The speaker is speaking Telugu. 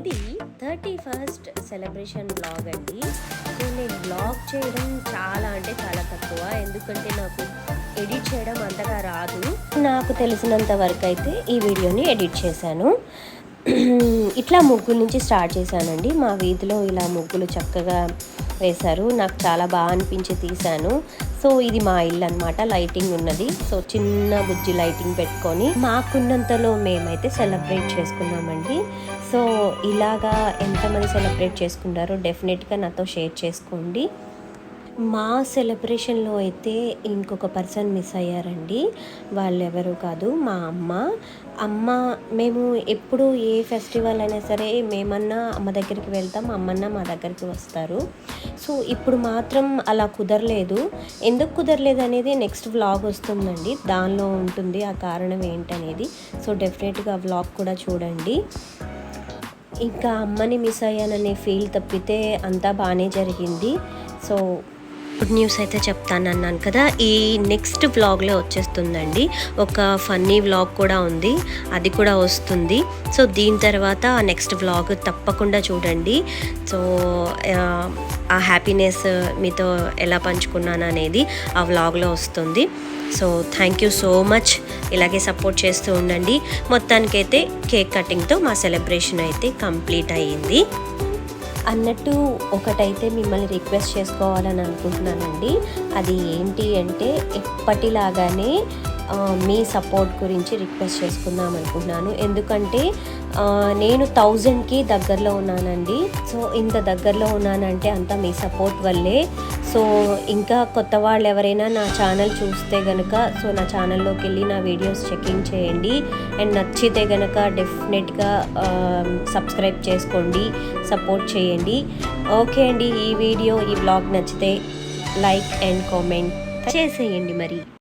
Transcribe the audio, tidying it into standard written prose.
ఇది 31st సెలబ్రేషన్ బ్లాగ్ అండి. సో నేను బ్లాగ్ చేయడం చాలా అంటే చాలా తక్కువ, ఎందుకంటే నాకు ఎడిట్ చేయడం అంతగా రాదు. నాకు తెలిసినంత వరకు అయితే ఈ వీడియోని ఎడిట్ చేశాను. ఇట్లా ముగ్గుల నుంచి స్టార్ట్ చేశానండి. మా వీధిలో ఇలా ముగ్గులు చక్కగా వేశారు, నాకు చాలా బాగా అనిపించి తీశాను. సో ఇది మా ఇల్లు అనమాట, లైటింగ్ ఉన్నది. సో చిన్న బుజ్జి లైటింగ్ పెట్టుకొని మాకున్నంతలో మేమైతే సెలబ్రేట్ చేసుకున్నామండి. సో ఇలాగా ఎంతమంది సెలబ్రేట్ చేసుకున్నారో డెఫినెట్గా నాతో షేర్ చేసుకోండి. మా సెలబ్రేషన్లో అయితే ఇంకొక పర్సన్ మిస్ అయ్యారండి. వాళ్ళు ఎవరు కాదు, మా అమ్మ. మేము ఎప్పుడు ఏ ఫెస్టివల్ అయినా సరే మేమన్నా అమ్మ దగ్గరికి వెళ్తాం, అమ్మన్నా మా దగ్గరికి వస్తారు. సో ఇప్పుడు మాత్రం అలా కుదరలేదు. ఎందుకు కుదరలేదు అనేది నెక్స్ట్ వ్లాగ్ వస్తుందండి, దానిలో ఉంటుంది ఆ కారణం ఏంటనేది. సో డెఫినెట్గా వ్లాగ్ కూడా చూడండి. ఇంకా అమ్మని మిస్ అయ్యాననే ఫీల్ తప్పితే అంతా బాగానే జరిగింది. సో గుడ్ న్యూస్ అయితే చెప్తానన్నాను కదా, ఈ నెక్స్ట్ వ్లాగ్లో వచ్చేస్తుందండి. ఒక ఫన్నీ వ్లాగ్ కూడా ఉంది, అది కూడా వస్తుంది. సో దీని తర్వాత నెక్స్ట్ వ్లాగ్ తప్పకుండా చూడండి. సో ఆ హ్యాపీనెస్ మీతో ఎలా పంచుకున్నాను అనేది ఆ వ్లాగ్లో వస్తుంది. So thank you so much, ఇలాగే సపోర్ట్ చేస్తూ ఉండండి. మొత్తానికైతే కేక్ కటింగ్తో మా సెలబ్రేషన్ అయితే కంప్లీట్ అయ్యింది. అన్నట్టు ఒకటైతే మిమ్మల్ని రిక్వెస్ట్ చేసుకోవాలని అనుకుంటున్నానండి. అది ఏంటి అంటే, ఎప్పటిలాగానే మీ సపోర్ట్ గురించి రిక్వెస్ట్ చేసుకుందాం అనుకుంటున్నాను. ఎందుకంటే నేను 1000కి దగ్గరలో ఉన్నానండి. సో ఇంత దగ్గరలో ఉన్నానంటే అంతా మీ సపోర్ట్ వల్లే. సో ఇంకా కొత్త వాళ్ళు ఎవరైనా నా ఛానల్ చూస్తే కనుక, సో నా ఛానల్లోకి వెళ్ళి నా వీడియోస్ చెకింగ్ చేయండి. అండ్ నచ్చితే కనుక డెఫినెట్గా సబ్స్క్రైబ్ చేసుకోండి, సపోర్ట్ చేయండి. ఓకే అండి, ఈ వీడియో ఈ బ్లాగ్ నచ్చితే లైక్ అండ్ కామెంట్ చేసేయండి మరి.